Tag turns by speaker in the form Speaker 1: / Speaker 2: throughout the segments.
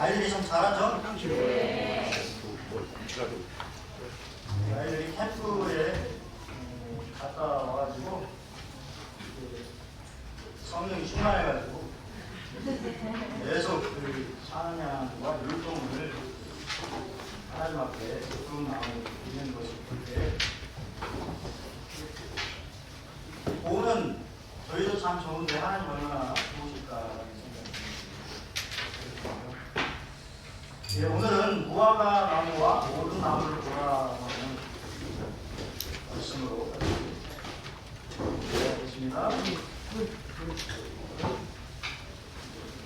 Speaker 1: 아이들이 참 잘하죠? 네. 아이들이 캠프에 갔다 와가지고 성령이 충만해가지고 계속 그 찬양과 율동을 하나님 앞에 그 마음으로 있는 것을 볼 때 보는 저희도 참 좋은데 하나님 얼마나 좋으실까라는 생각이 듭니다. 예, 오늘은 무화과 나무와 모든 나무를 보라는 말씀으로 되겠습니다.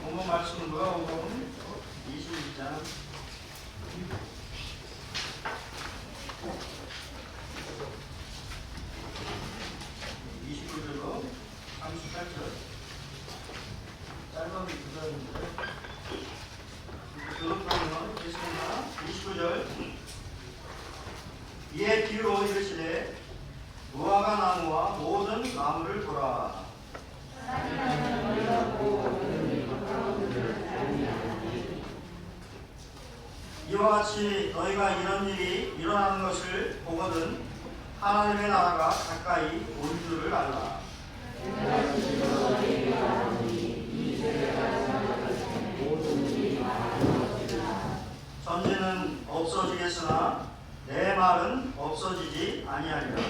Speaker 1: 본문 말씀은 누가복음 22장 29절로 38절 짧은 구절인데 교독하면 있겠습니다. 29절 이에 비유로 이르시되 무화과 나무와 모든 나무를 보라. 이와 같이 너희가 이런 일이 일어나는 것을 보거든 하나님의 나라가 가까이 온 줄을 알라. 전쟁은 없어지겠으나 내 말은 없어지지 아니하리라.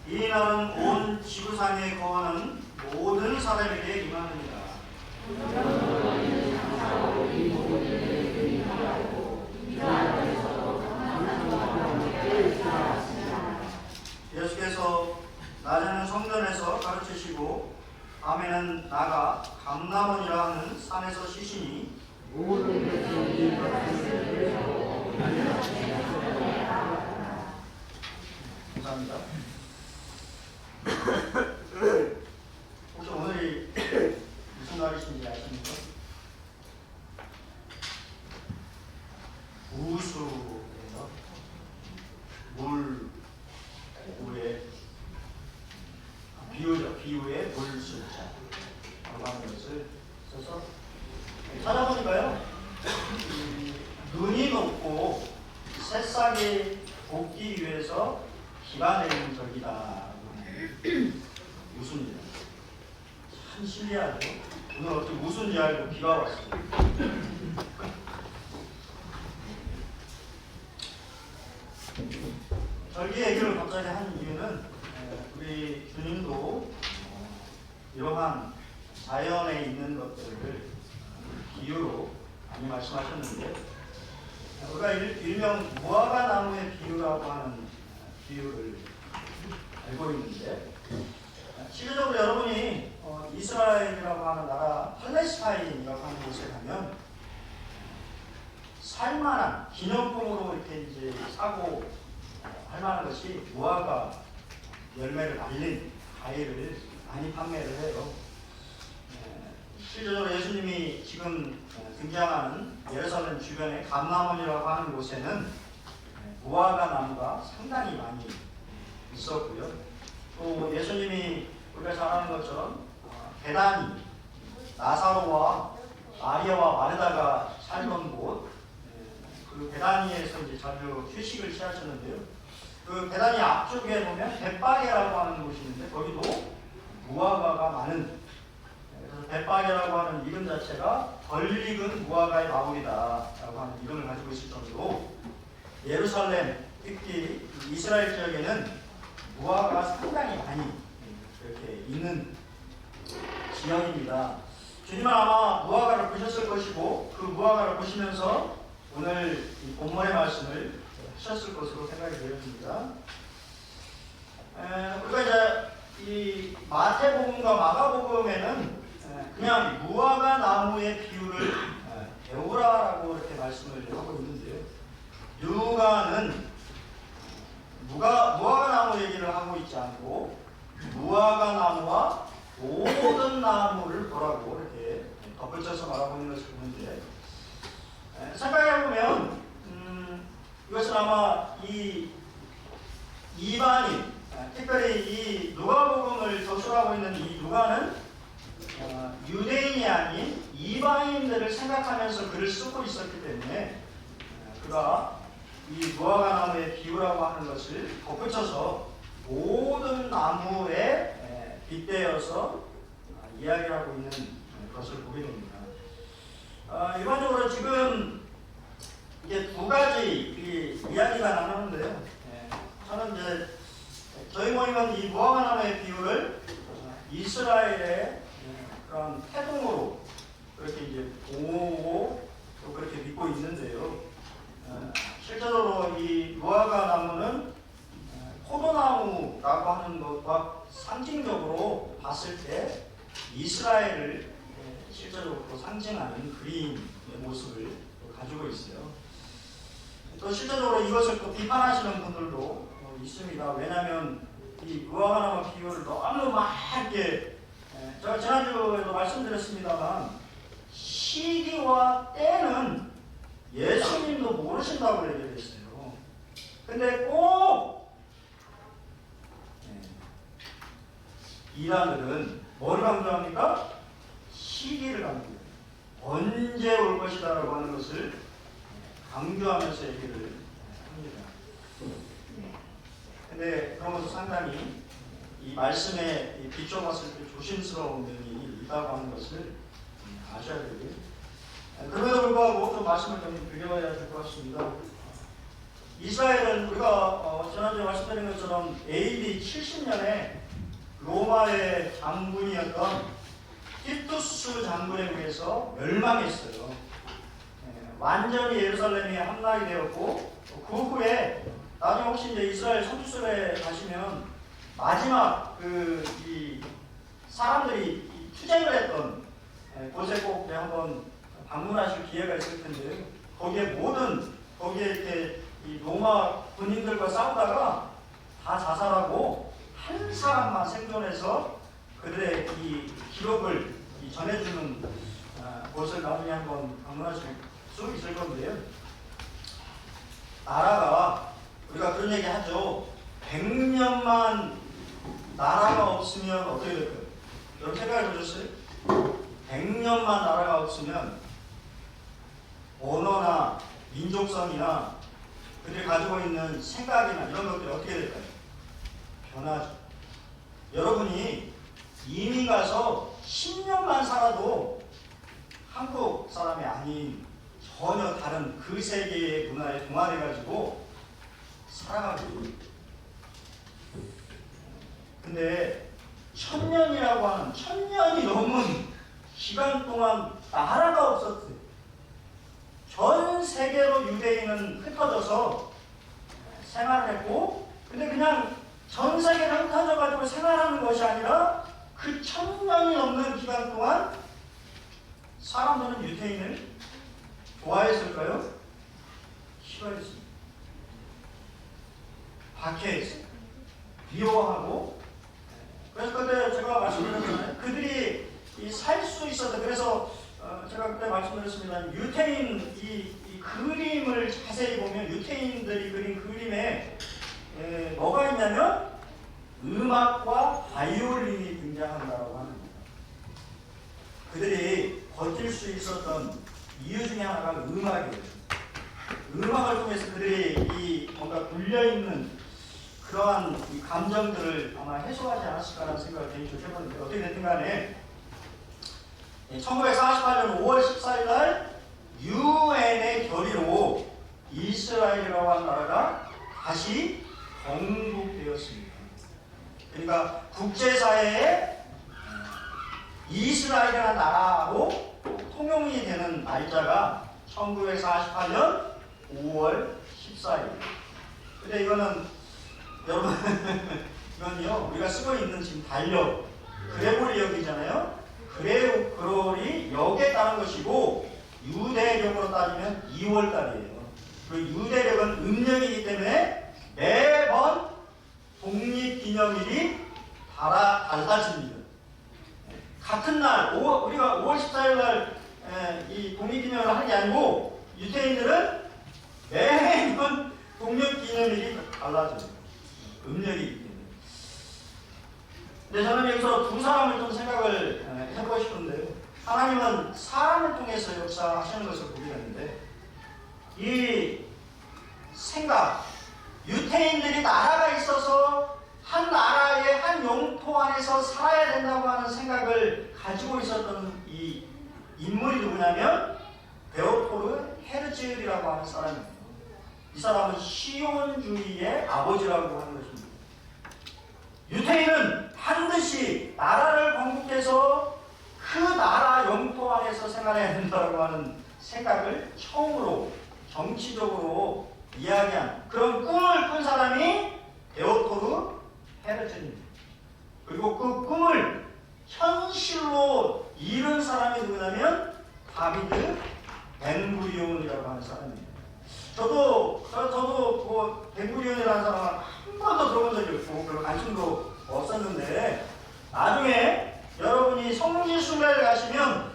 Speaker 1: 이 날은 온 지구상에 거하는 모든 사람에게 임하느니라. 예수께서 낮에는 성전에서 가르치시고 밤에는 나가 감람원이라 하는 산에서 쉬시니 감사합니다. 혹시 오늘이 무슨 날이신지 아십니까? 우수에서 물에 비유죠. 비유의 물술자 라는 것을 써서 찾아보니까요. 눈이 높고 새싹이 돋기 위해서 비가 내리는 절기다. 무슨일이야? 참 신기하죠. 오늘 어떻게 무슨지 알고 비가 왔습니다. 절기 얘기를 갑자기 한 이유는 우리 주님도 이러한 자연에 있는 것들을 비유로 많이 말씀하셨는데 우리가 일명 무화과 나무의 비유라고 하는 비유를 알고 있는데 실질적으로 여러분이 이스라엘이라고 하는 나라 팔레스타인이라고 하는 곳에 가면 살만한 기념품으로 이렇게 이제 사고 할 만한 것이 무화과 열매를 말린 과일을 많이 판매를 해요. 실제로 예수님이 지금 등장하는 예루살렘 주변의 감람원이라고 하는 곳에는 무화과 나무가 상당히 많이 있었고요. 또 예수님이 우리가 잘 아는 것처럼 베다니, 나사로와 마리아와 마르다가 살던 곳, 그 베다니에서 이제 자주 휴식을 취하셨는데요. 그 베다니 앞쪽에 보면 벳바게라고 하는 곳이 있는데 거기도 무화과가 많은, 그래서 벳바게라고 하는 이름 자체가 덜 익은 무화과의 마을이다라고 하는 이름을 가지고 있을 정도로 예루살렘, 특히 이스라엘 지역에는 무화과가 상당히 많이 이렇게 있는 지역입니다. 주님은 아마 무화과를 보셨을 것이고 그 무화과를 보시면서 오늘 이 본문의 말씀을 하셨을 것으로 생각이 되어집니다. 우리가 이제 이 마태복음과 마가복음에는 그냥 무화과 나무의 비유를 배우라라고 이렇게 말씀을 하고 있는데요. 누가는 무화과 나무 얘기를 하고 있지 않고 무화과 나무와 모든 나무를 보라고 이렇게 덧붙여서 말하고 있는 것을 보는데 생각해보면 이것은 아마 이 이방인, 특별히 이 누가복음을 저술하고 있는 이 누가는 유대인이 아닌 이방인들을 생각하면서 글을 쓰고 있었기 때문에 그가 이 무화과 나무의 비유라고 하는 것을 덧붙여서 모든 나무에 빗대어서 이야기를 하고 있는 것을 보게 됩니다. 일반적으로 지금 이게 두 가지 이야기가 나누는데요. 저는 이제 저희 모임은 이 무화과 나무의 비유를 이스라엘의 그런 태동으로 그렇게 이제 보고 또 그렇게 믿고 있는데요. 실제로 이 무화과 나무는 포도나무라고 하는 것과 상징적으로 봤을 때 이스라엘을 실제적으로 상징하는 그림의 모습을 가지고 있어요. 또 실제적으로 이것을 또 비판하시는 분들도 있습니다. 왜냐하면 이 무화과 나무 비유를 너무 막 이렇게 제가 지난주에도 말씀드렸습니다만 시기와 때는 예수님도 모르신다고 얘기를 했어요. 근데 꼭 이단들은 뭘 강조합니까? 시기를 강조해요. 언제 올 것이다라고 하는 것을 강조하면서 얘기를 합니다. 근데 그런 것도 상당히 이 말씀에 비춰봤을 때 조심스러운 면이 있다고 하는 것을 아셔야 되고요. 그럼에도 불구하고 좀 말씀을 좀 드려야 될 것 같습니다. 이스라엘은 우리가 지난주에 말씀드린 것처럼 AD 70년에 로마의 장군이었던 티투스 장군에 의해서 멸망했어요. 완전히 예루살렘이 함락이 되었고 그 후에 나중에 혹시 이제 이스라엘 선지서에 가시면 마지막 이 사람들이 투쟁을 했던 곳에 꼭 한번 방문하실 기회가 있을 텐데요. 거기에 이렇게 이 로마 군인들과 싸우다가 다 자살하고 한 사람만 생존해서 그들의 이 기록을 전해주는 곳을 나중에 한번 방문하실 수 있을 건데요. 나라가 우리가 그런 얘기 하죠. 100년만 나라가 없으면 어떻게 될까요? 여러분 생각해 보셨어요? 100년만 나라가 없으면 언어나 민족성이나 그들이 가지고 있는 생각이나 이런 것들이 어떻게 될까요? 변하죠. 여러분이 이민 가서 10년만 살아도 한국 사람이 아닌 전혀 다른 그 세계의 문화에 동화돼가지고 살아가게 됩니다. 근데 1000년이라고 하는 1000년이 넘은 시간 동안 나라가 없었어요. 전 세계로 유대인은 흩어져서 생활을 했고, 근데 그냥 전 세계로 흩어져가지고 생활하는 것이 아니라 그 1000년이 넘는 기간 동안 사람들은 유대인을 좋아했을까요? 싫어했습니다. 박해했어요. 미워하고. 그래서 그때 제가 말씀드렸잖아요. 그들이 살 수 있었다. 그래서 제가 그때 말씀드렸습니다. 유태인 이 그림을 자세히 보면 유태인들이 그린 그림에 뭐가 있냐면 음악과 바이올린이 등장한다고 합니다. 그들이 버틸 수 있었던 이유 중에 하나가 음악이에요. 음악을 통해서 그들이 뭔가 굴려있는 그러한 이 감정들을 아마 해소하지 않았을까라는 생각을 개인적으로 해보는데 어떻게 됐든 간에 1948년 5월 14일 날 유엔의 결의로 이스라엘이라고 하는 나라가 다시 건국되었습니다. 그러니까 국제사회에 이스라엘이라는 나라로 통용이 되는 날짜가 1948년 5월 14일. 근데 이거는 여러분 이건요 우리가 쓰고 있는 지금 달력 그레고리 역이잖아요. 그레고리 역에 따른 것이고 유대력으로 따지면 2월달이에요. 그 유대력은 음력이기 때문에 매번 독립기념일이 달라집니다. 같은 날 우리가 5월 14일 날 이 독립기념일을 하는 게 아니고 유대인들은 매년 달라져요. 음력이기 때문에. 근데 저는 여기서 두 사람을 좀 생각을 해보고 싶은데요. 하나님은 사람을 통해서 역사하시는 것을 보게 되는데, 이 생각, 유태인들이 나라가 있어서 한 나라의 한 영토 안에서 살아야 된다고 하는 생각을 가지고 있었던 이 인물이 누구냐면 데오토르 헤르즐이라고 하는 사람입니다. 이 사람은 시온주의의 아버지라고 하는 것입니다. 유태인은 반드시 나라를 건국해서 그 나라 영토 안에서 생활해야 된다고 하는 생각을 처음으로 정치적으로 이야기한 그런 꿈을 꾼 사람이 데오토르 헤르즐입니다. 그리고 그 꿈을 현실로 이룬 사람이 누구냐면 다비드 벤구리온이라고 하는 사람입니다. 저도 뭐 벤구리온이라는 사람은 한 번도 들어본 적이 없고 별로 관심도 없었는데, 나중에 여러분이 성지순례를 가시면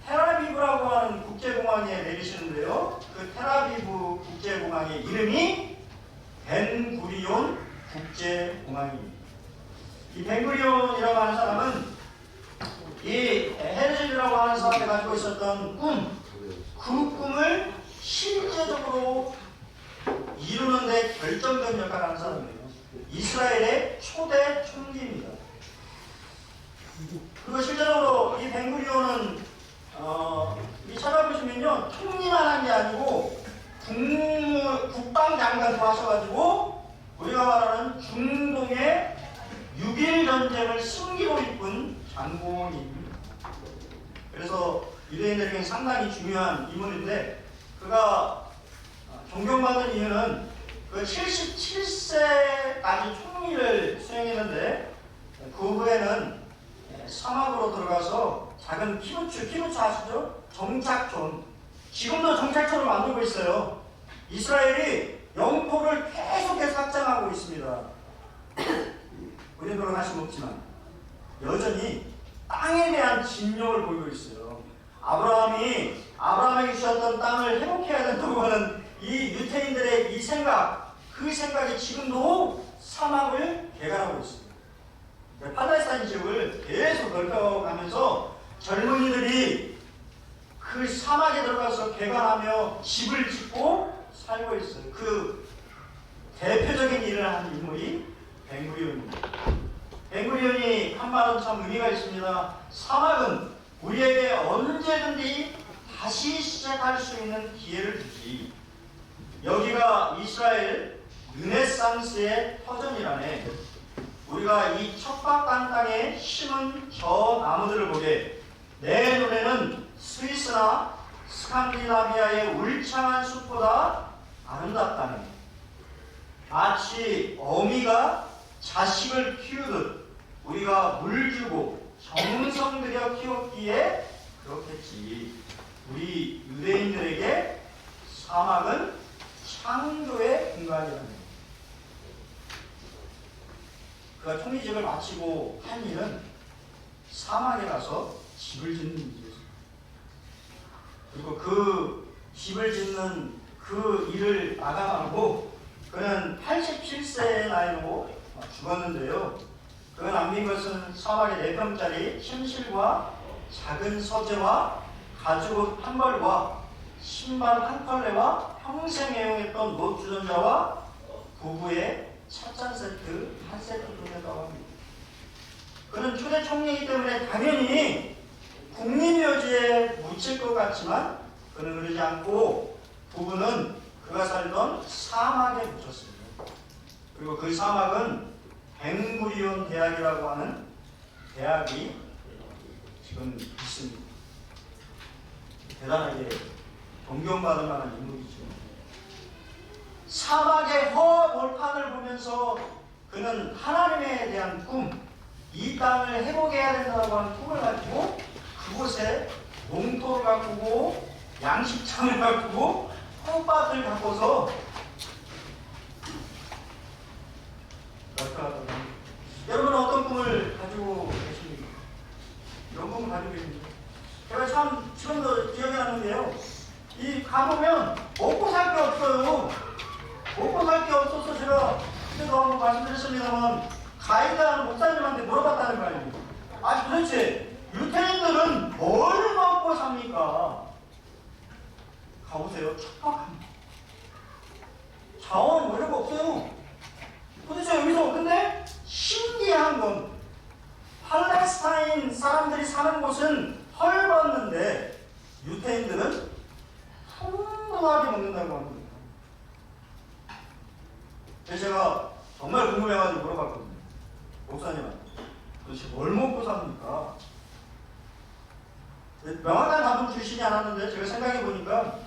Speaker 1: 테라비브라고 하는 국제공항에 내리시는데요, 그 테라비브 국제공항의 이름이 벤구리온 국제공항입니다. 이 벤구리온이라고 하는 사람은 이 헤르즐이라고 하는 사람이 가지고 있었던 그 꿈을 실제적으로 이루는데 결정적 역할을 하는 사람이에요. 이스라엘의 초대 총리입니다. 그리고 실제적으로 이 벤구리온은 이 찾아보시면요, 총리만 한 게 아니고 국방장관도 하셔가지고 우리가 말하는 중동의 6.1 전쟁을 승기로 이끈 장군입니다. 그래서 유대인들에게 상당히 중요한 인물인데, 그가 존경받는 이유는 그 77세까지 총리를 수행했는데 그 후에는 사막으로 들어가서 작은 키부츠 아시죠? 정착촌. 지금도 정착촌을 만들고 있어요. 이스라엘이 영토를 계속해서 확장하고 있습니다. 우리는 관심 없지만 여전히 땅에 대한 진욕을 보이고 있어요. 아브라함에게 주셨던 땅을 회복해야 된다고 하는 이 유태인들의 이 생각, 그 생각이 지금도 사막을 개간하고 있습니다. 팔레스타인 지역을 계속 넓혀가면서 젊은이들이 그 사막에 들어가서 개간하며 집을 짓고 살고 있어요. 그 대표적인 일을 하는 인물이 벤구리온입니다. 벤구리온이 한 말은 참 의미가 있습니다. 사막은 우리에게 언제든지 다시 시작할 수 있는 기회를 주지. 여기가 이스라엘 르네상스의 터전이라네. 우리가 이 척박한 땅에 심은 저 나무들을 보게 내 눈에는 스위스나 스칸디나비아의 울창한 숲보다 아름답다네. 마치 어미가 자식을 키우듯 우리가 물 주고 정성 들여 키웠기에 그렇겠지. 우리 유대인들에게 사막은 창조의 공간이라는. 그가 총리직을 마치고 한 일은 사막에 가서 집을 짓는 일이었습니다. 그리고 그 집을 짓는 그 일을 마감하고 그는 87세의 나이로 죽었는데요. 그가 남긴 것은 사막의 4평짜리 침실과 작은 서재와 가죽옷 한 벌과 신발 한 켤레와 평생 애용했던 노트 주전자와 부부의 찻잔 세트 한 세트 정도라고 합니다. 그는 초대 총리이기 때문에 당연히 국립묘지에 묻힐 것 같지만 그는 그러지 않고 부부는 그가 살던 사막에 묻혔습니다. 그리고 그 사막은 벤구리온 대학이라고 하는 대학이 지금 있습니다. 대단하게 존경받을 만한 인물이죠. 사막의 허벌판을 보면서 그는 하나님에 대한 꿈, 이 땅을 회복해야 된다고 하는 꿈을 가지고 그곳에 농토를 가꾸고 양식장을 가꾸고 콩밭을 가꿔서 여러분은 어떤 꿈을 가지고 계십니까? 이런 꿈을 가지고 계십니까? 제가 참 지금도 기억이 나는데요. 이 가보면 먹고 살 게 없어요. 먹고 살 게 없어서 제가 그때도 한번 말씀드렸습니다만 가이드하는 목사님한테 물어봤다는 거 아닙니까? 아니 도대체 유태인들은 뭘 먹고 삽니까? 가보세요. 척박합니다. 자원 뭐 이런 거 없어요. 도대체 여기서 근데 신기한 건 팔레스타인 사람들이 사는 곳은 헐벗는데 유태인들은 풍부하게 먹는다고 합니다. 그래서 제가 정말 궁금해가지고 물어봤거든요. 목사님한테 도대체 뭘 먹고 삽니까? 명확한 답은 주시지 않았는데 제가 생각해보니까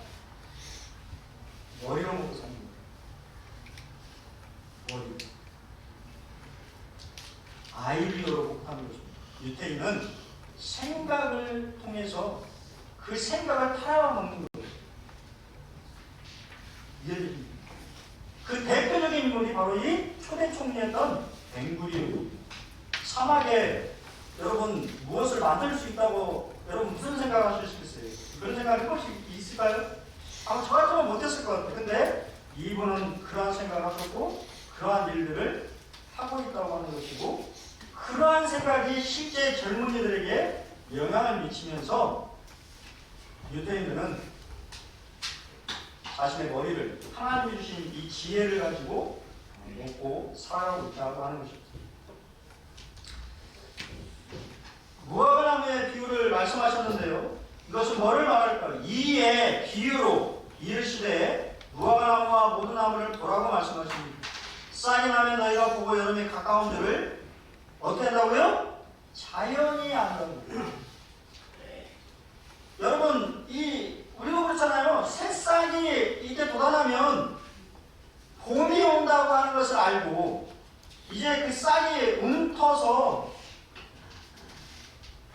Speaker 1: 머리로 먹고 삽니다. 머리. 아이디어로 복합하는 것입니다. 유태인은 생각을 통해서 그 생각을 타야 먹는 거예요. 이해되십니까? 그 대표적인 인물이 바로 이 초대 총리였던 벵구리온. 사막에 여러분 무엇을 만들 수 있다고 여러분 무슨 생각을 하시겠어요? 그런 생각 해보실 수 있을까요? 아마 저 같으면 못했을 것 같아요. 근데 이분은 그러한 생각을 하셨고 그러한 일들을 하고 있다고 하는 것이고 그러한 생각이 실제 젊은이들에게 영향을 미치면서 유태인들은 자신의 머리를 하나님이 주신 이 지혜를 가지고 먹고 살아가고 있다고 하는 것입니다. 무화과나무의 비유를 말씀하셨는데요. 이것은 뭐를 말할까요? 이의 비유로 이르시되 무화과나무와 모든 나무를 보라고 말씀하십니다. 싹이 나면 너희가 보고 여름에 가까운 줄을 어떻게 한다고요? 자연이 안다고요. 여러분 우리도 그렇잖아요. 새싹이 이제 돋아나면 봄이 온다고 하는 것을 알고 이제 그 싹이 움터서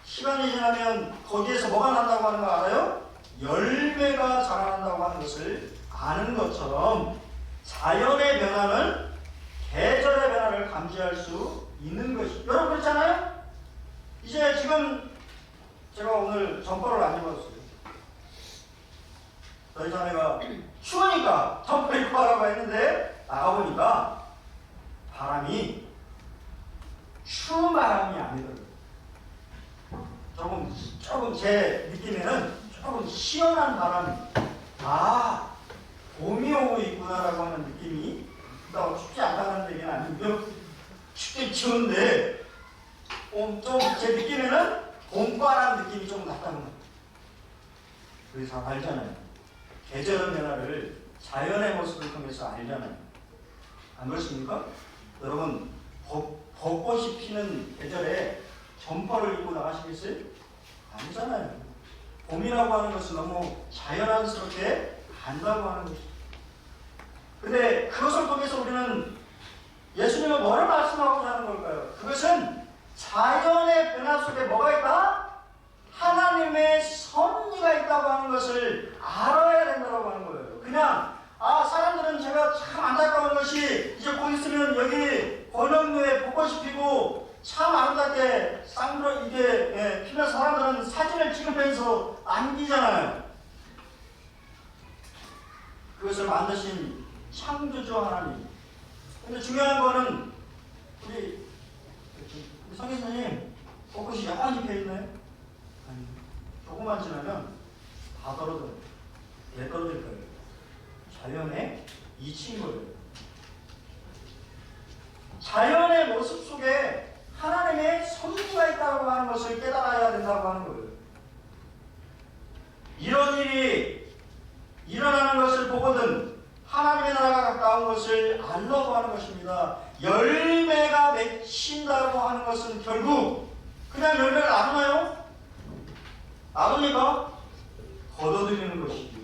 Speaker 1: 시간이 지나면 거기에서 뭐가 난다고 하는 거 알아요? 열매가 자라난다고 하는 것을 아는 것처럼 자연의 변화는 계절의 변화를 감지할 수 있는 것이. 여러분 그렇잖아요? 이제 지금 제가 오늘 점퍼를 안 입었어요. 저희 자매가 추우니까 점퍼 입고 하라고 했는데 나가보니까 바람이 추운 바람이 아니더라고요. 조금 제 느낌에는 조금 시원한 바람이 봄이 오고 있구나라고 하는 느낌이 춥지 않다는 얘기는 아니고요. 춥긴 추운데 좀 제 느낌에는 봄바람 느낌이 좀 났다는 거예요. 우리 다 알잖아요. 계절의 변화를 자연의 모습을 통해서 알잖아요. 안 그렇습니까? 여러분 벚꽃이 피는 계절에 점퍼를 입고 나가시겠어요? 아니잖아요. 봄이라고 하는 것은 너무 자연스럽게 간다고 하는 것이죠. 근데 그것을 통해서 우리는 예수님은 뭐를 말씀하고자 하는 걸까요? 그것은 자연의 변화 속에 뭐가 있다? 하나님의 섭리가 있다고 하는 것을 알아야 된다고 하는 거예요. 그냥 사람들은 제가 참 안타까운 것이 이제 곧 있으면 여기 권영로에 벚꽃이 피고 참 아름답게 쌍으로 이게 피면 사람들은 사진을 찍으면서 남기잖아요. 그것을 만드신 창조주 하나님. 근데 중요한 거는 우리 성교사님 벚꽃이 야만히 피어있나요? 아니, 조금만 지나면 다 떨어져요. 왜 떨어질 거예요? 자연의 이치인 거예요. 자연의 모습 속에 하나님의 섭리가 있다고 하는 것을 깨달아야 된다고 하는 거예요. 이런 일이 일어나는 것을 보거든 하나님의 나라가 가까운 것을 알라고 하는 것입니다. 열매가 맺힌다고 하는 것은 결국 그냥 열매를 놔두나요? 놔둡니까? 걷어들이는 것이죠.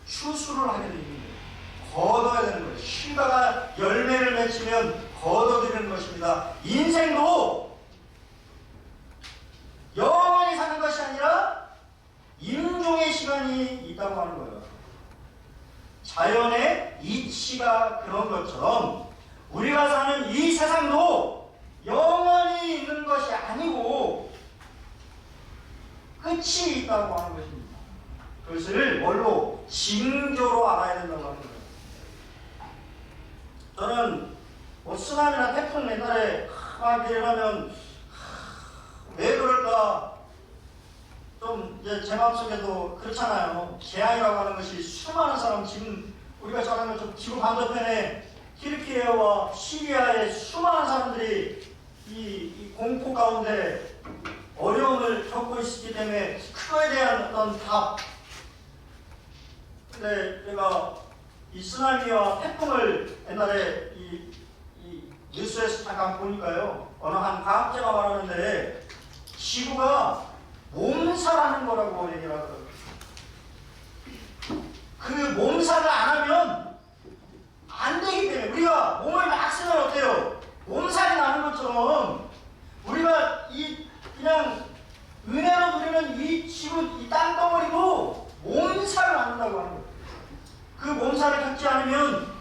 Speaker 1: 추수를 하게 되는 거예요. 걷어야 되는 거예요. 실과가 열매를 맺히면 걷어들이는 것입니다. 인생도 영원히 사는 것이 아니라 임종의 시간이 있다고 하는 거예요. 자연의 이치가 그런 것처럼 우리가 사는 이 세상도 영원히 있는 것이 아니고 끝이 있다고 하는 것입니다. 그것을 뭘로? 징조로 알아야 된다고 하는 거예요. 이렇게 일하면 왜 그럴까? 좀 이제 제 마음속에도 그렇잖아요. 재앙이라고 하는 것이 수많은 사람, 지금 우리가 잘 알면 좀 지구 반대편에 튀르키예와 시리아의 수많은 사람들이 이 공포 가운데 어려움을 겪고 있기 때문에 그거에 대한 어떤 답. 근데 제가 이 쓰나미와 태풍을 옛날에 이 뉴스에서 잠깐 보니까요, 어느 한 과학자가 말하는데 지구가 몸살하는 거라고 얘기를 하더라고요. 그 몸살을 안 하면 안 되기 때문에 우리가 몸을 막 쓰면 어때요? 몸살이 나는 것처럼 우리가 이 그냥 은혜로 누리는 이 지구, 이 땅덩어리도 몸살을 낳는다고 하는 거예요. 그 몸살을 겪지 않으면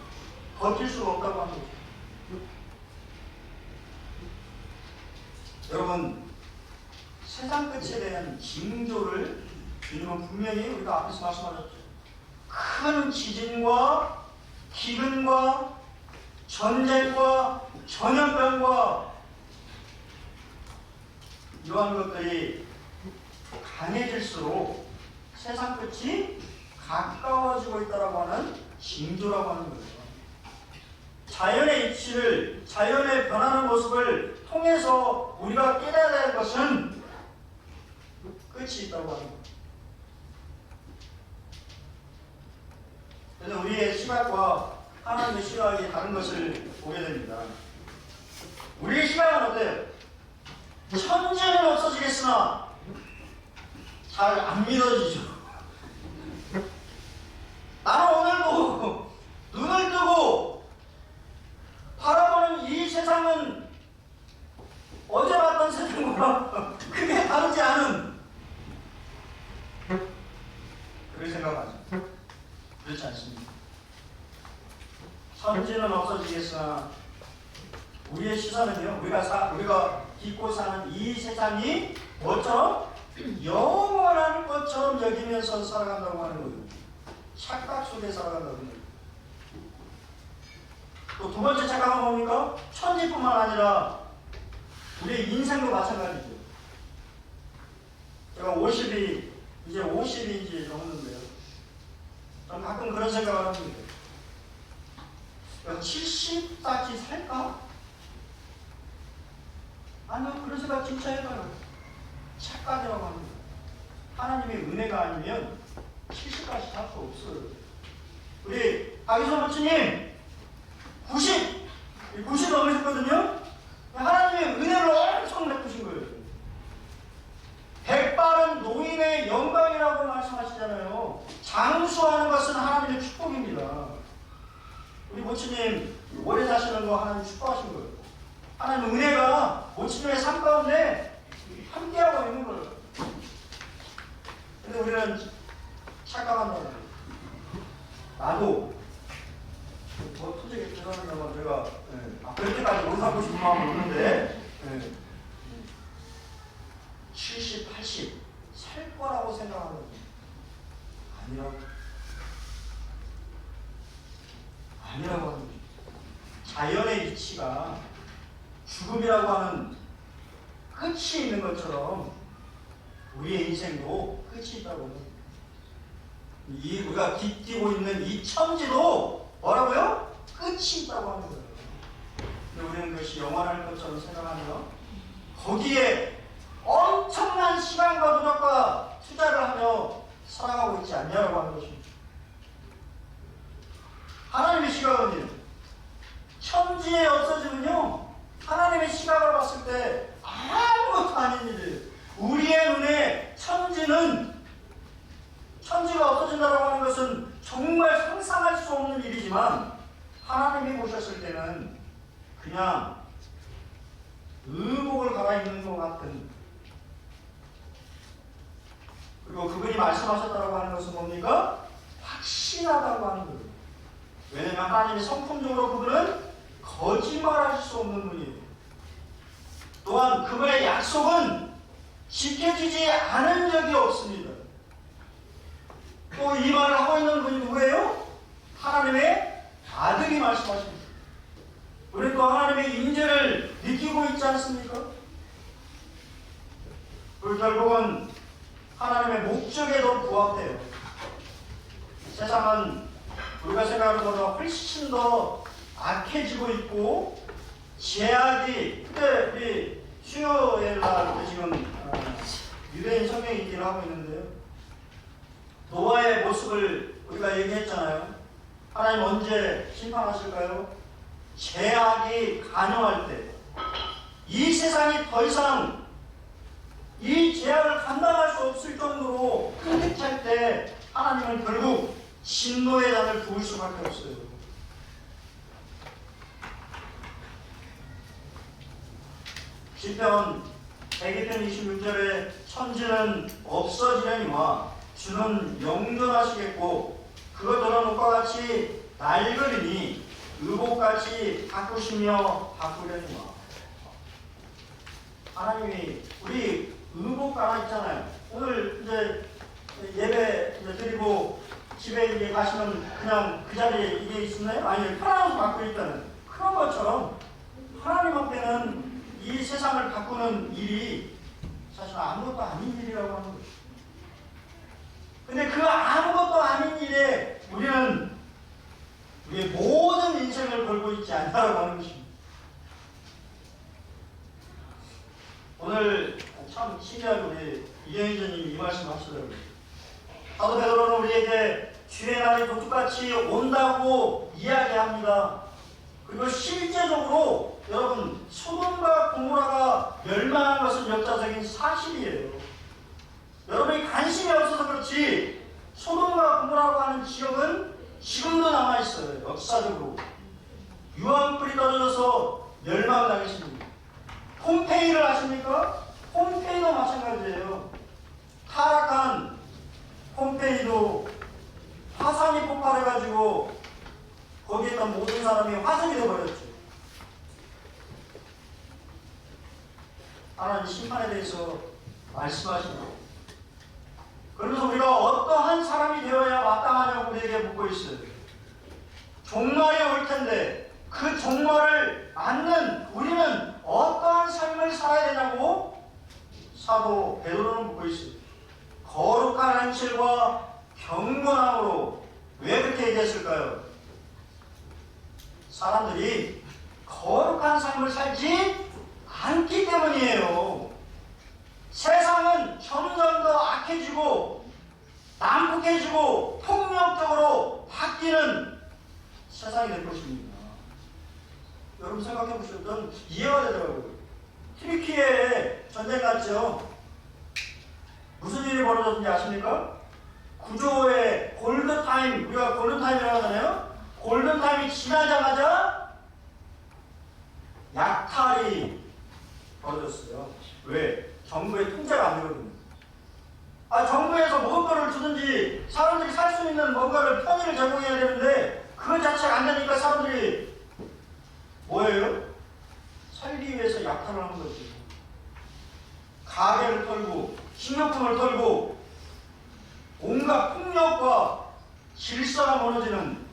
Speaker 1: 버틸 수가 없다고 하는 거죠. 여러분, 세상 끝에 대한 징조를 주님은 분명히 우리가 앞에서 말씀하셨죠. 큰 지진과 기근과 전쟁과 전염병과 이러한 것들이 강해질수록 세상 끝이 가까워지고 있다고 하는 징조라고 하는 거예요. 자연의 이치를, 자연의 변하는 모습을 통해서 우리가 깨달아야 할 것은 끝이 있다고 하는 거예요. 그래서 우리의 시각과 하나님의 시각이 다른 것을 보게 됩니다. 우리의 시각은 어때요? 천재는 없어지겠으나 잘 안 믿어지죠. 나는 오늘도 눈을 뜨고 바라보는 이 세상은 어제 봤던 세상과 크게 다르지 않은, 그렇게 생각하죠. 그렇지 않습니다. 천지는 없어지겠으나 우리의 시선은요, 우리가 믿고 사는 이 세상이 뭐처럼 영원한 것처럼 여기면서 살아간다고 하는 거예요. 착각 속에 살아간다고 하는 거예요. 또 두 번째 착각은 뭡니까? 천지뿐만 아니라 우리의 인생도 마찬가지죠. 제가 이제 50이 넘었는데요. 저는 가끔 그런 생각을 합니다. 70까지 살까? 아니요, 그런 생각 진짜 해봐요. 착각이라고 합니다. 하나님의 은혜가 아니면 70까지 살 수 없어요. 우리 박유선 부처님 90 넘으셨거든요. 하나님의 은혜를 엄청 베푸신 거예요. 백발은 노인의 영광이라고 말씀하시잖아요. 장수하는 것은 하나님의 축복입니다. 우리 모친님 오래 사시는 거 하나님 축복하신 거예요. 하나님 은혜가 모친님의 삶 가운데 함께하고 있는 거예요. 근데 우리는 착각한다는 거예요. 나도 솔직히 죄송합니다만 제가 그렇게까지 못 살고 싶은 마음은 없는데 70, 80 살 거라고 생각하는 거죠. 아니라고 하는 거죠. 자연의 이치가 죽음이라고 하는 끝이 있는 것처럼 우리의 인생도 끝이 있다고 합니다. 우리가 깃띄고 있는 이 천지도 뭐라고요? 끝이 있다고 하는 거예요. 근데 우리는 그것이 영원할 것처럼 생각하며 거기에 엄청난 시간과 노력과 투자를 하며 살아가고 있지 않냐고 하는 것입니다. 하나님의 시각은요, 천지에 없어지면요, 하나님의 시각을 봤을 때 아무것도 아닌 일이에요. 우리의 눈에 천지가 없어진다고 하는 것은 정말 상상할 수 없는 일이지만 하나님이 보셨을 때는 그냥 의복을 갈아입는 것 같은, 그리고 그분이 말씀하셨다고 하는 것은 뭡니까? 확실하다고 하는 거예요. 왜냐하면 하나님이 성품적으로 그분은 거짓말할 수 없는 분이에요. 또한 그분의 약속은 지켜지지 않은 적이 없습니다. 또 이 말을 하고 있는 분이 누구예요? 하나님의 아들이 말씀하십니다. 우리 또 하나님의 인재를 느끼고 바뀌고 있지 않습니까? 그리고 결국은 하나님의 목적에도 부합해요. 세상은 우리가 생각하는 것보다 훨씬 더 악해지고 있고 제약이, 그때 우리 수요일 날 지금 유대인 성경 읽기를 하고 있는데요. 노아의 모습을 우리가 얘기했잖아요. 하나님 언제 심판하실까요? 제약이 간영할 때, 이 세상이 더 이상 이 제약을 감당할 수 없을 정도로 끔찍할 때 하나님은 결국 진노의 잔을 부을 수밖에 없어요. 시편 102편 26절에 천지는 없어지려니와 주는 영존하시겠고 그것들은 옷과 같이 낡으리니 의복같이 바꾸시며 바꾸려니와. 하나님이 우리 의복 갈아입잖아요. 오늘 이제 예배 이제 드리고 집에 이제 가시면 그냥 그 자리에 이게 있었나요? 아니, 편한 옷 갖고 있다는 그런 것처럼 하나님 앞에는 이 세상을 바꾸는 일이 사실 아무것도 아닌 일이라고 하는 거죠. 근데 그 아무것도 아닌 일에 우리는 우리의 모든 인생을 걸고 있지 않다라고 하는 것입니다. 오늘 참 신기하게 우리 이경희전님이 이 말씀 하시더라고요. 사도 베드로는 우리에게 주의 날이 도둑같이 온다고 이야기합니다. 그리고 실제적으로 여러분 소돔과 고모라가 멸망한 것은 역사적인 사실이에요. 여러분이 관심이 없어서 그렇지 소돔과 고모라고 하는 지역은 지금도 남아있어요. 역사적으로 유황불이 떨어져서 멸망을 당했습니다. 폼페이를 아십니까? 폼페이도 마찬가지예요. 타락한 폼페이도 화산이 폭발해가지고 거기에 있던 모든 사람이 화석이 되어버렸죠. 하나님 심판에 대해서 말씀하십니다. 그러면서 우리가 어떠한 사람이 되어야 마땅하냐고 우리에게 묻고 있어요. 종말이 올 텐데 그 종말을 맞는 우리는 어떠한 삶을 살아야 되냐고 사도 베드로는 묻고 있어요. 거룩한 행실과 경건함으로. 왜 그렇게 얘기했을까요? 사람들이 거룩한 삶을 살지 않기 때문이에요. 세상은 점점 더 악해지고 난폭해지고 폭력적으로 바뀌는 세상이 될 것입니다. 여러분 생각해 보시면 이해가 되더라고요. 튀르키예에 전쟁 났죠. 무슨 일이 벌어졌는지 아십니까? 구조의 골든타임, 우리가 골든타임이라고 하잖아요. 골든타임이 지나자마자 약탈이 벌어졌어요. 왜? 정부의 통제가 안 되거든요. 정부에서 먹을 주든지 사람들이 살 수 있는 뭔가를 편의를 제공해야 되는데 그 자체가 안 되니까 사람들이 뭐예요? 살기 위해서 약탈을 하는 거죠. 가게를 털고 식료품을 털고 온갖 폭력과 질서가 무너지는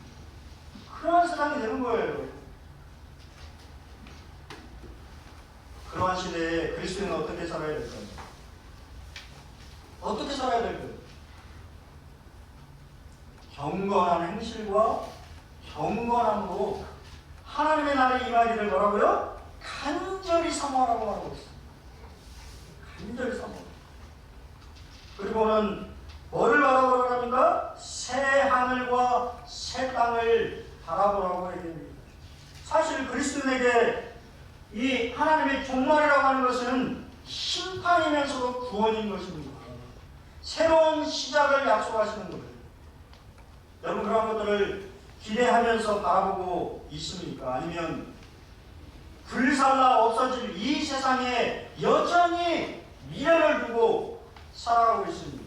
Speaker 1: 그러한 세상이 되는 거예요. 그러한 시대에 그리스도인은 어떻게 살아야 될까요? 어떻게 살아야 될까요? 경건한 행실과 경건함으로 하나님의 나라에 임하기를 뭐라고요? 간절히 사모하라고 말하고 있습니다. 간절히 사모. 그리고는 뭐를 바라보라고 합니까? 새 하늘과 새 땅을 바라보라고 얘기합니다. 사실 그리스도인에게 이 하나님의 종말이라고 하는 것은 심판이면서도 구원인 것입니다. 새로운 시작을 약속하시는 거예요. 여러분 그런 것들을 기대하면서 바라보고 있습니까? 아니면 불살라 없어질 이 세상에 여전히 미련을 두고 살아가고 있습니다.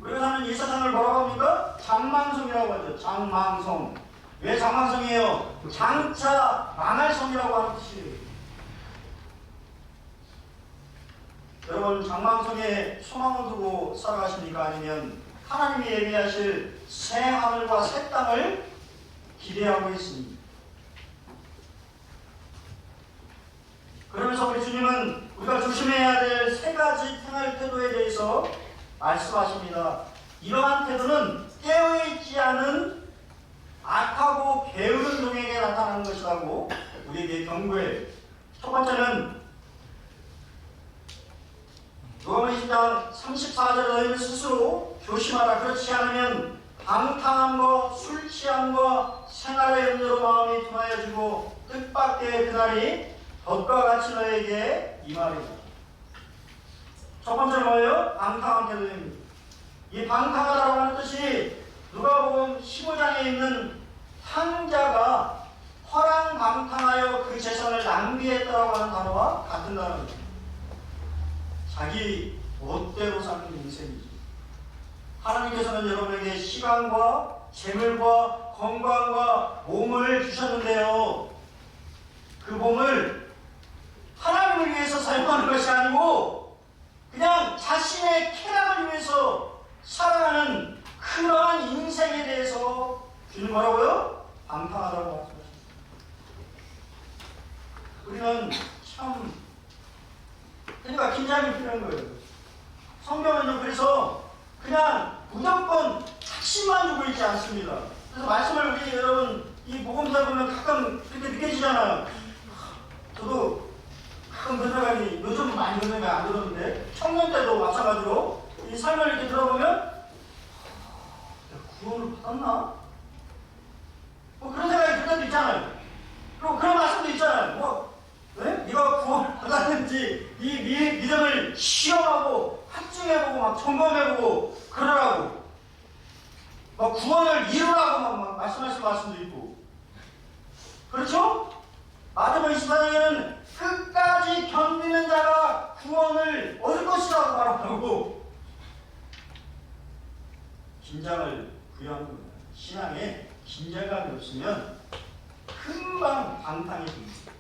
Speaker 1: 우리가 사는 이 세상을 뭐라고 합니까? 장망성이라고 하죠. 장망성. 왜 장망성이에요? 장차 망할 성이라고 하는 뜻이에요. 여러분 장망성에 소망을 두고 살아가십니까? 아니면 하나님이 예비하실 새 하늘과 새 땅을 기대하고 있습니다. 그러면서 우리 주님은 우리가 조심해야 될 세 가지 생활 태도에 대해서 말씀하십니다. 이러한 태도는 깨어있지 않은 악하고 게으른 종에게 나타나는 것이라고 우리에게 경고해요. 첫 번째는 누가복음 20장 34절에 너희는 스스로 조심하라. 그렇지 않으면 방탕함과 술 취함과 생활의 염려로 마음이 둔하여지고 뜻밖의 그날이 덫과 같이 너에게 임하리라. 첫 번째는 뭐예요? 방탕한 태도입니다. 이 방탕하다라고 하는 뜻이 누가복음 15장에 있는 탕자가 허랑방탕하여 그 재산을 낭비했다라고 하는 단어와 같은 단어입니다. 자기 멋대로 사는 인생이지. 하나님께서는 여러분에게 시간과 재물과 건강과 몸을 주셨는데요. 그 몸을 하나님을 위해서 사용하는 것이 아니고 그냥 자신의 쾌락을 위해서 살아가는 그러한 인생에 대해서 주님 뭐라고요? 방탕하다고 말씀하십니다. 우리는 참 그러니까 긴장이 필요한 거예요. 성경은요 그래서 그냥 무조건 핵심만 주고 있지 않습니다. 그래서 말씀을 우리 여러분 이 복음서 보면 가끔 그렇게 느껴지잖아요. 저도 가끔 그런 생각이 요즘 많이 그런 생각이 안 들었는데 청년 때도 마찬가지로 이 삶을 이렇게 들어보면 내가 구원을 받았나? 뭐 그런 생각이 들 때도 있잖아요. 그리고 그런 말씀도 있잖아요. 뭐 네? 네가 구원을 받았는지 네 믿음을 시험하고 확증해보고 막 점검해보고 그러라고 막 구원을 이루라고 막 말씀하시는 말씀도 있고 그렇죠? 마태복음 24장에는 끝까지 견디는 자가 구원을 얻을 것이라고 말하고 긴장을 부여하는 겁니다. 신앙에 긴장감이 없으면 금방 방탕이 됩니다.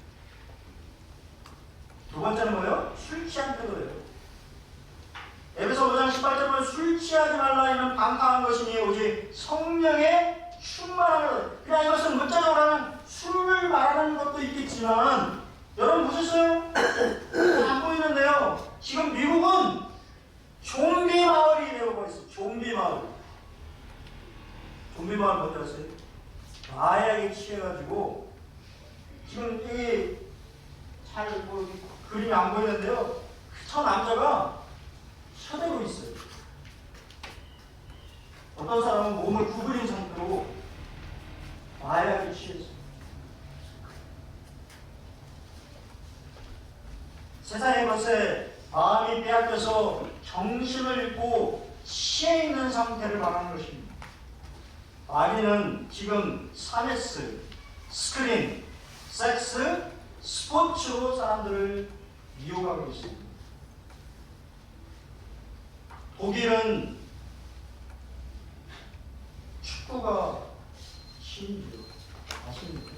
Speaker 1: 두 번째는 뭐예요? 술 취한 태도예요. 에베소 5장 18절은 술 취하지 말라 이는 방탕한 것이니 오직 성령에 충만한 것. 그냥 이것은 문자적으로 하면 술을 말하는 것도 있겠지만 여러분 보셨어요? 안 보이는데요. 지금 미국은 좀비 마을이 되어버렸어요. 좀비 마을. 좀비 마을 뭔지 아세요? 마약에 취해가지고 지금 이게 잘 뭐 그림이 안 보이는데요. 저 남자가 쳐대고 있어요. 어떤 사람은 몸을 구부린 상태로 마약에 취했어요. 세상의 것에 마음이 빼앗겨서 정신을 잃고 취해 있는 상태를 말하는 것입니다. 마귀는 지금 스트레스, 스크린, 섹스, 스포츠로 사람들을 미혹하고 있습니다. 독일은 축구가 힘이죠. 아십니까?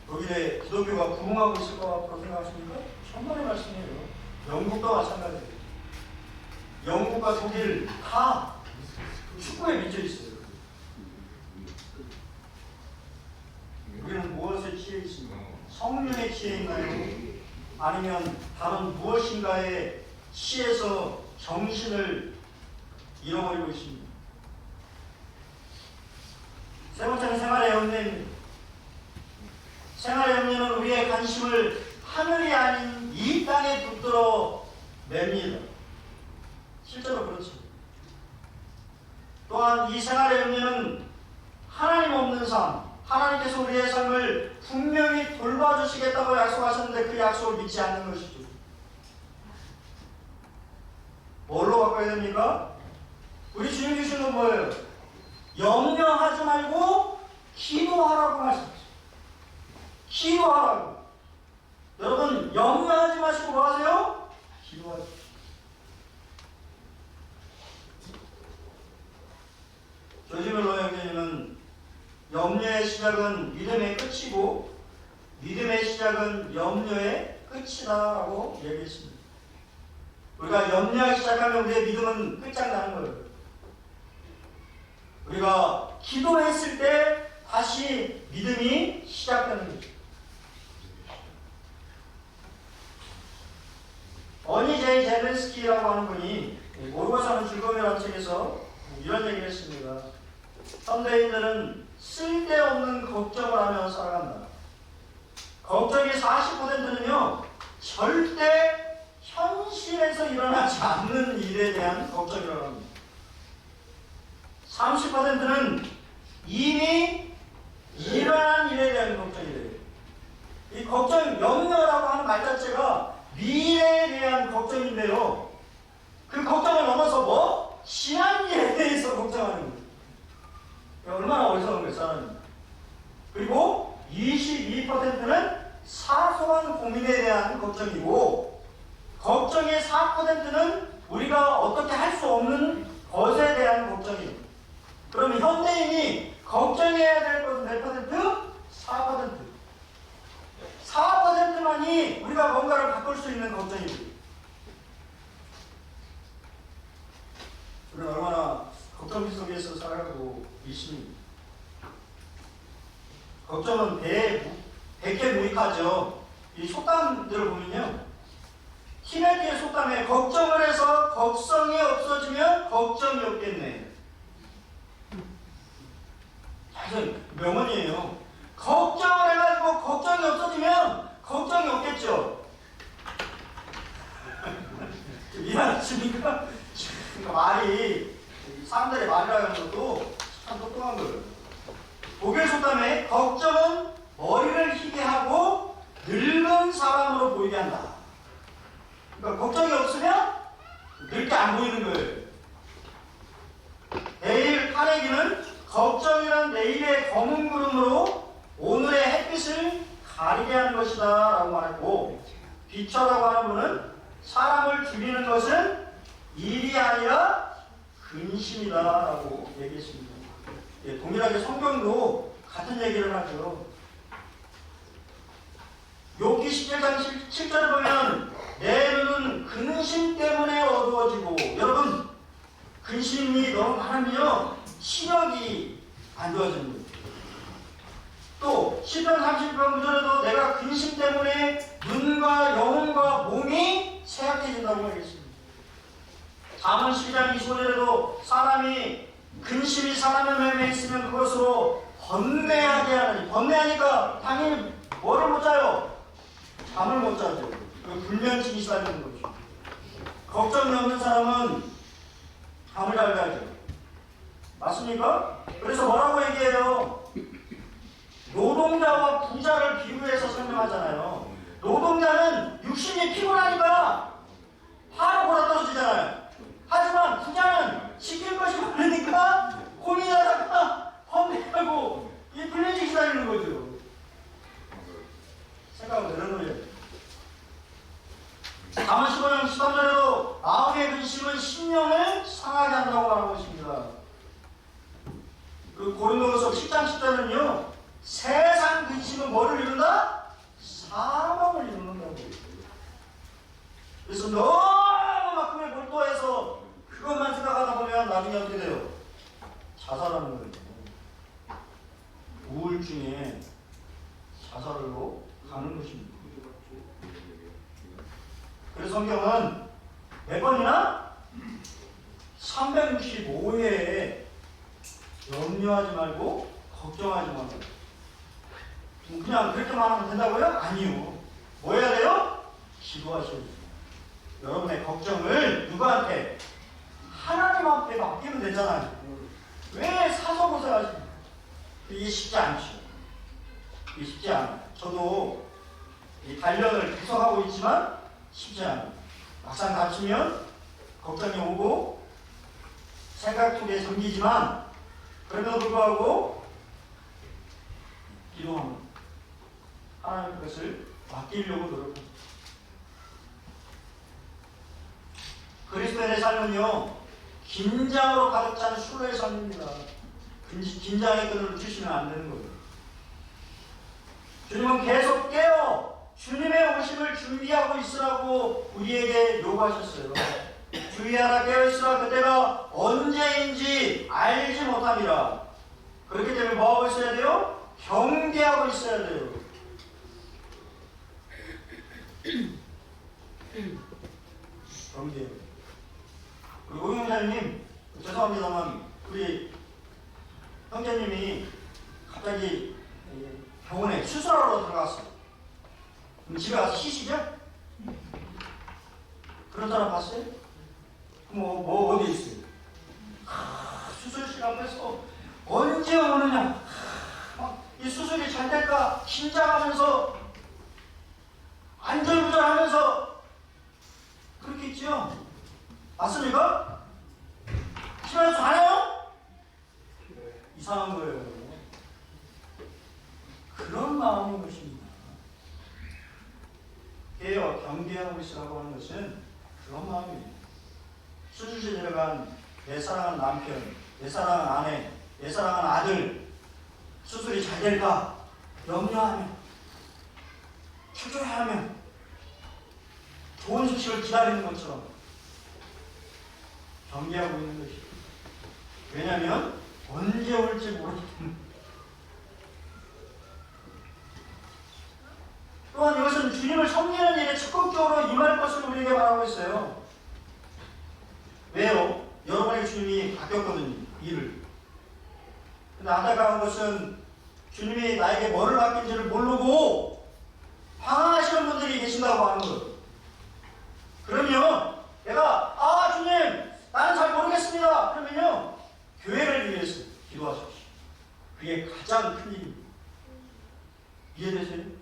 Speaker 1: 독일에 기독교가 부흥하고 있을 거라고 생각하십니까? 천만의 말씀이에요. 영국도 마찬가지예요. 영국과 독일 다 축구에 미쳐 있어요. 우리는 무엇에 취해 있습니까? 성령에 취해 있나요? 아니면 다른 무엇인가에 취해서 정신을 잃어버리고 있습니다. 세 번째는 생활의 염려입니다. 생활의 염려는 우리의 관심을 하늘이 아닌 이 땅에 붙들어 맵니다. 실제로 그렇죠. 또한 이 생활의 염려는 하나님 없는 삶, 하나님께서 우리의 삶을 분명히 돌봐주시겠다고 약속하셨는데 그 약속을 믿지 않는 것이죠. 뭘로 바꿔야 됩니까? 우리 주님 주신 건 뭐예요? 염려하지 말고 기도하라고 하셨어요. 기도하라고. 여러분 염려하지 마시고 뭐 하세요? 기도하세요. 조지 멜로 형제님은 염려의 시작은 믿음의 끝이고 믿음의 시작은 염려의 끝이다라고 얘기했습니다. 우리가 염려하기 시작하면 우리의 믿음은 끝장나는 거예요. 우리가 기도했을 때 다시 믿음이 시작되는 거죠. 어니 제이 젤렌스키라고 하는 분이 모르고 사는 즐거움이라는 책에서 이런 얘기를 했습니다. 현대인들은 쓸데없는 걱정을 하며 살아간다. 걱정의 40%는요, 절대 현실에서 일어나지 않는 일에 대한 걱정이라고 합니다. 30%는 이미 일어난 일에 대한 걱정이래요. 이 걱정, 염려라고 하는 말 자체가 미래에 대한 걱정인데요. 그 걱정을 넘어서 뭐? 지난 일에 대해서 걱정하는 거예요. 얼마나 어리석은 거예요, 사람이. 그리고 22%는 사소한 고민에 대한 걱정이고, 걱정의 4%는 우리가 어떻게 할 수 없는 것에 대한 걱정이에요. 그러면 현대인이 걱정해야 될 것은 몇 퍼센트? 4%. 4%만이 우리가 뭔가를 바꿀 수 있는 걱정입니다. 우리는 얼마나 걱정 속에서 살아가고 있습니다. 걱정은 백개 무익하죠. 이 속담들을 보면요, 티벨트의 속담에 걱정을 해서 걱정이 없어지면 걱정이 없겠네. 사실 명언이에요. 걱정을 해가지고 걱정이 없어지면 걱정이 없겠죠. 이해하십니까? 그러니까 말이, 사람들의 말이라는 것도 참 똑똑한 거예요. 독일 속담에 걱정은 머리를 희게 하고 늙은 사람으로 보이게 한다. 그러니까 걱정이 없으면 늙게 안 보이는 거예요. 데일 카네기는 걱정이란 내일의 검은 구름으로 오늘의 햇빛을 가리게 하는 것이다 라고 말했고, 비처라고 하는 분은 사람을 죽이는 것은 일이 아니라 근심이다 라고 얘기했습니다. 예, 동일하게 성경도 같은 얘기를 하죠. 욥기 17장 7절을 보면 내 눈은 근심 때문에 어두워지고, 여러분 근심이 너무 많으면 시력이 안 좋아집니다. 또 시편 30편 9절에도 내가 근심 때문에 눈과 영혼과 몸이 쇠약해진다고 하겠습니다. 잠언 12장 25절에도 사람이 근심이 사람의 마음에 있으면 그것으로 번뇌하게 하느니, 번뇌하니까 당연히 뭐를 못 자요? 잠을 못 자죠. 그 불면증이 쌓이는 거죠. 걱정이 없는 사람은 잠을 잘 자죠. 맞습니까? 그래서 뭐라고 얘기해요? 노동자와 부자를 비유해서 설명하잖아요. 노동자는 육신이 피곤하니까 바로 골아떨어지잖아요. 하지만 부자는 시킬 것이 많으니까 고민하다가 번뇌하고 이 불면증이 쌓이는 거죠. 생각은 이런 거예요. 잠언 15장 13절에도 마음의 근심은 심령을 상하게 한다고 말하고 있습니다. 그 고린도후서 10장 10절은요, 세상 근심은 뭐를 이룬다? 사망을 이룬다고. 그래서 너무 막꿈에 몰두해서 그것만 생각하다 보면 나중에 어떻게 돼요? 자살하는 거예요. 우울증에 자살로 가는 것입니다. 그래서 성경은 몇 번이나? 365회에 염려하지 말고 걱정하지 말고. 그냥 그렇게만 하면 된다고요? 아니요. 뭐 해야 돼요? 기도하셔야 돼요. 여러분의 걱정을 누구한테? 하나님 앞에 맡기면 되잖아요. 왜 사서 고생하십니까? 이게 쉽지 않죠. 이게 쉽지 않아요. 저도 이 단련을 계속하고 있지만 쉽지 않아요. 막상 다치면 걱정이 오고 생각 속에 잠기지만 그럼에도 불구하고 기도합니다. 하나님 그것을 맡기려고 노력합니다. 그리스도인의 삶은요, 긴장으로 가득 찬 수로의 삶입니다. 긴장의 끈을 놓치시면 안 되는 거예요. 주님은 계속 깨어 주님의 오심을 준비하고 있으라고 우리에게 요구하셨어요. 주의하라, 깨어있으라, 그때가 언제인지 알지 못함이라. 그렇기 때문에 뭐하고 있어야 돼요? 경계하고 있어야 돼요. 경계. 우리 오용사님, 죄송합니다만 우리 형제님이 갑자기 병원에 수술하러 들어갔어요. 그럼 집에 가서 쉬시죠? 그런 사람 봤어요? 뭐 어디 있어요? 수술실 앞에서 언제 오느냐? 이 수술이 잘 될까 긴장하면서 안절부절하면서 그렇게 있죠? 맞습니까? 집에서 자네요? 이상한 거예요. 그런 마음인 것입니다. 깨어 경계하고 있으라고 하는 것은 그런 마음입니다. 수술실에 들어간 내 사랑하는 남편, 내 사랑하는 아내, 내 사랑하는 아들 수술이 잘 될까 염려하며 초조해하며 좋은 소식을 기다리는 것처럼 경계하고 있는 것이죠. 왜냐하면 언제 올지 모르기 때문에. 또한 이것은 주님을 섬기는 일에 적극적으로 임할 것을 우리에게 말하고 있어요. 왜요? 여러분의 주님이 바뀌었거든요. 일을. 근데 안타까운 것은 주님이 나에게 뭐를 맡긴지를 모르고 방황하시는 분들이 계신다고 하는 거예요. 그러면 내가 주님 나는 잘 모르겠습니다. 그러면요 교회를 위해서 기도하십시오. 그게 가장 큰 일입니다. 이해되세요?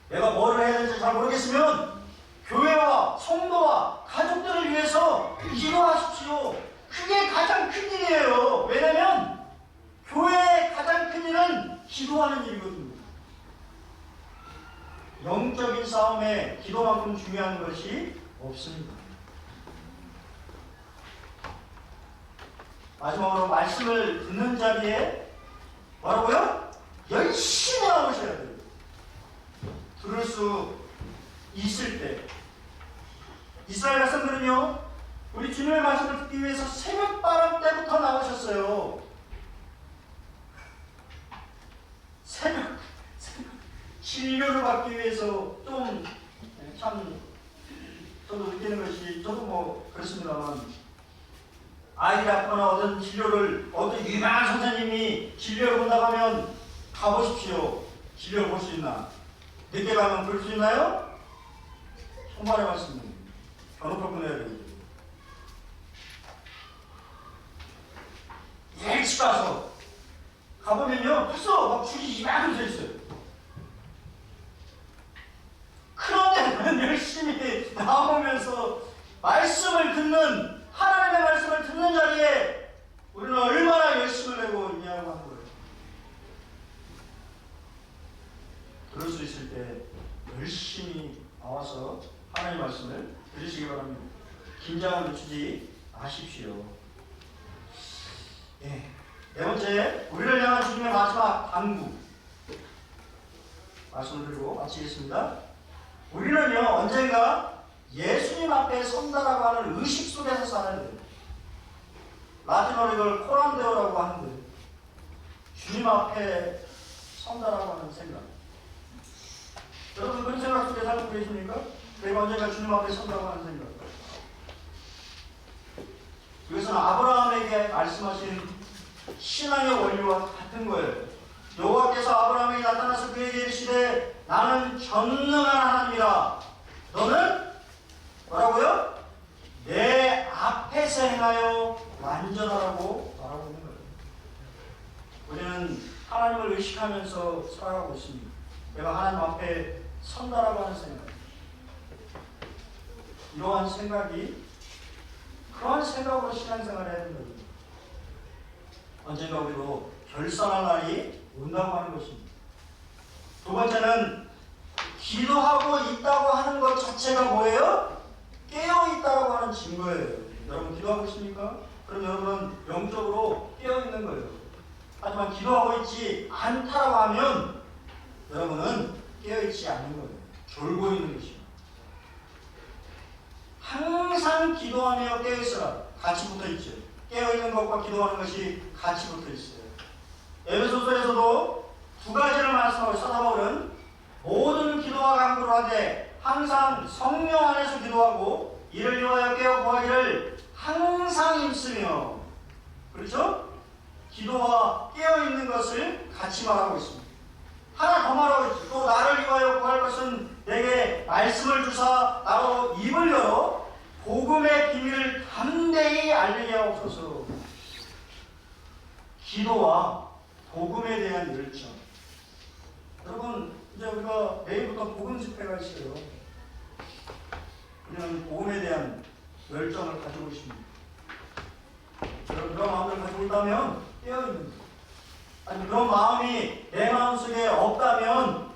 Speaker 1: 내가 뭐를 해야 될지 잘 모르겠으면 교회와 성도와 가족들을 위해서 기도하십시오. 그게 가장 큰 일이에요. 왜냐하면 교회의 가장 큰 일은 기도하는 일이거든요. 영적인 싸움에 기도만큼 중요한 것이 없습니다. 마지막으로 말씀을 듣는 자리에 뭐라고요? 열심히 나오셔야 돼요. 들을 수 있을 때. 이스라엘 백성들은요, 우리 주님의 말씀을 듣기 위해서 새벽바람 때부터 나오셨어요. 새벽 진료를 받기 위해서 참 저도 느끼는 것이 저도 뭐 그렇습니다만 아이들이 아프거나 어떤 진료를 어떤 유명한 선생님이 진료를 본다고 하면 가보십시오. 진료를 볼 수 있나? 늦게 가면 볼 수 있나요? 손발의 말씀입니다. 견우표 보내야 되거든요. 일찍 가서 가보면요 벌써 막 줄이 이만큼 서 있어요. 그런데 열심히 나오면서 말씀을 듣는 하나님의 말씀을 듣는 자리에 우리는 얼마나 열심을 내고 있냐고 하는 거예요. 들을 수 있을 때 열심히 나와서 하나님의 말씀을 들으시기 바랍니다. 긴장을 늦추지 마십시오. 네 번째, 우리를 향한 주님의 마지막 당부 말씀을 드리고 마치겠습니다. 우리는요 언젠가 예수님 앞에 선다라고 하는 의식 속에서 살아야 돼요. 라틴어로 이걸 코란데오라고 하는데 주님 앞에 선다라고 하는 생각. 여러분 그런 생각 속에 살고 계십니까? 내가 언젠가 주님 앞에 선다고 하는 생각. 이것은 아브라함에게 말씀하신 신앙의 원리와 같은 거예요. 여호와께서 아브라함에게 나타나서 그에게 이르시되 나는 전능한 하나님이라 너는 뭐라고요? 내 앞에서 행하여 완전하라고 말하고 있는 거예요. 우리는 하나님을 의식하면서 살아가고 있습니다. 내가 하나님 앞에 선다라고 하는 생각. 이러한 생각이 그러한 생각으로 신앙생활을 해야 된다. 언젠가 우리도 결산할 날이 온다고 하는 것입니다. 두 번째는 기도하고 있다고 하는 것 자체가 뭐예요? 깨어있다고 하는 증거예요. 여러분 기도하고 있습니까? 그럼 여러분은 영적으로 깨어있는 거예요. 하지만 기도하고 있지 않다고 하면 여러분은 깨어있지 않는 거예요. 졸고 있는 것입니다. 항상 기도하며 깨어있어라. 같이 붙어있죠. 깨어있는 것과 기도하는 것이 같이 붙어있어요. 에베소서에서도 두 가지를 말씀하고 사도 바울은 모든 기도와 간구를 하되 항상 성령 안에서 기도하고 이를 위하여 깨어 구하기를 항상 힘쓰며, 그렇죠? 기도와 깨어있는 것을 같이 말하고 있습니다. 하나 더 말하고 있죠. 또 나를 위하여 구할 것은 내게 말씀을 주사 나로 입을 열어 복음의 비밀을 담대히 알리게 하옵소서. 기도와 복음에 대한 열정. 여러분, 이제 우리가 내일부터 복음 집회가 있어요. 우리는 복음에 대한 열정을 가지고 있습니다. 그런 마음을 가지고 있다면 깨어있는 거예요. 아니, 그런 마음이 내 마음속에 없다면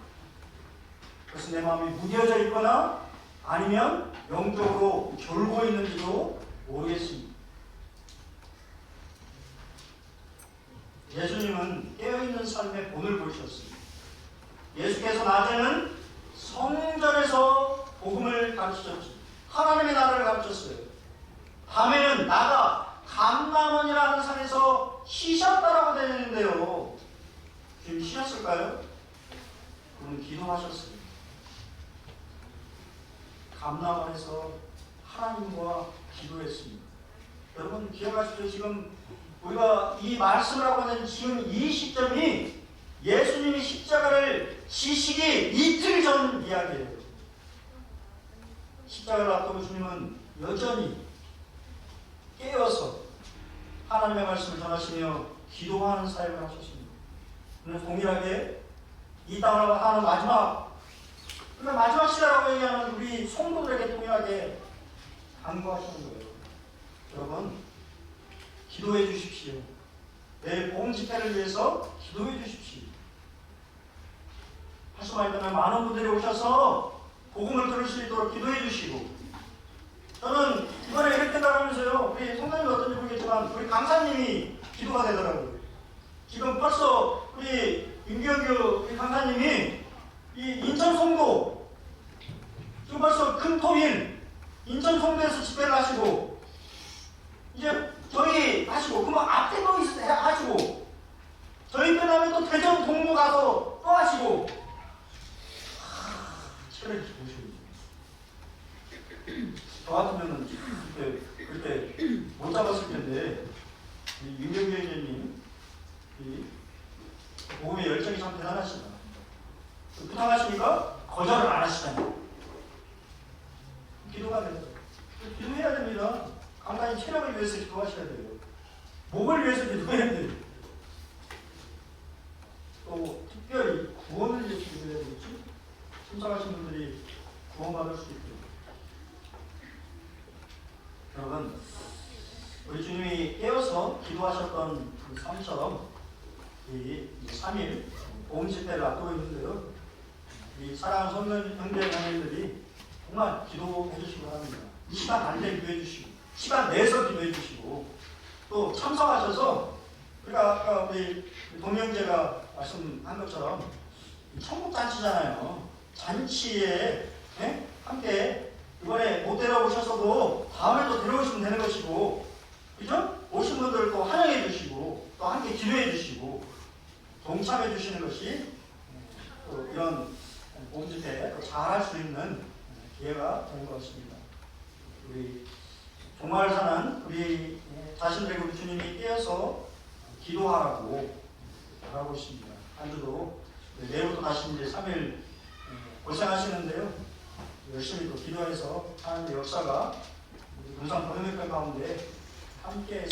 Speaker 1: 그것은 내 마음이 무뎌져 있거나 아니면 영적으로 졸고 있는지도 모르겠습니다. 예수님은 깨어있는 삶의 본을 보이셨습니다. 예수께서 낮에는 성전에서 복음을 가르치셨죠. 하나님의 나라를 가르쳤어요. 밤에는 나가 감람원이라는 산에서 쉬셨다라고 되어 있는데요. 지금 쉬셨을까요? 그분 기도하셨습니다. 감람원에서 하나님과 기도했습니다. 여러분 기억하시죠? 지금 우리가 이 말씀을 하고 있는 지금 이 시점이 예수님이 십자가를 지시기 이틀 전 이야기예요. 십자가를 앞두고 주님은 여전히 깨어서 하나님의 말씀을 전하시며 기도하는 사역을 하셨습니다. 오늘 동일하게 이 땅을 하는 마지막 시대라고 얘기하는 우리 성도들에게 동일하게 간구하시는 거예요. 여러분 기도해 주십시오. 내일 복음 집회를 위해서 기도해 주십시오. 다시 말하면 많은 분들이 오셔서 복음을 들을 수 있도록 기도해 주시고, 저는 이번에 이렇게 생각하면서요, 우리 성도님이 어떤지 모르겠지만 우리 강사님이 기도가 되더라고요. 지금 벌써 우리 윤경규 우리 강사님이 이 인천 송도 지금 벌써 금토일 인천 송도에서 집회를 하시고, 이제 저희 하시고, 그러면 앞에 또 하시고, 저희 끝나면 또 대전 동부 가서 또 하시고, 체력이 보시고, 저 같으면 그때 못 잡았을 텐데, 윤경규 회장님 복음의 열정이 참 대단하시다. 부탁하시니까 거절을 안 하시잖아요. 기도가 돼요. 기도해야 됩니다. 강단이 체력을 위해서 기도하셔야 돼요. 목을 위해서 기도해야 돼요. 또 특별히 구원을 위해서 기도해야 되겠죠. 참석하신 분들이 구원받을 수 있도록. 여러분, 우리 주님이 깨어서 기도하셨던 그 삶처럼 이 3일 복음 집회를 앞두고 있는데요. 이 사랑하는 성도 형제 자매들이 정말 기도해 주시기 바랍니다. 이 시간 안에 기도해 주시고, 시간 내서 기도해 주시고, 또 참석하셔서, 그러니까 아까 우리 동명제가 말씀한 것처럼 천국 잔치잖아요. 잔치에 함께 이번에 못 데려오셨어도 다음에 또 데려오시면 되는 것이고, 그죠? 오신 분들 또 환영해 주시고, 또 함께 기도해 주시고, 동참해 주시는 것이 또 이런 복음집회에 또 잘할 수 있는 기회가 되는 것 같습니다. 우리 종말 사는 우리 자신들에게 우리 주님이 깨어서 기도하라고 말하고 있습니다. 한 주도 내일부터 다시 이제 3일 고생하시는데요. 열심히 또 기도해서 하나님의 역사가 우리 군산 보내밀 가운데 함께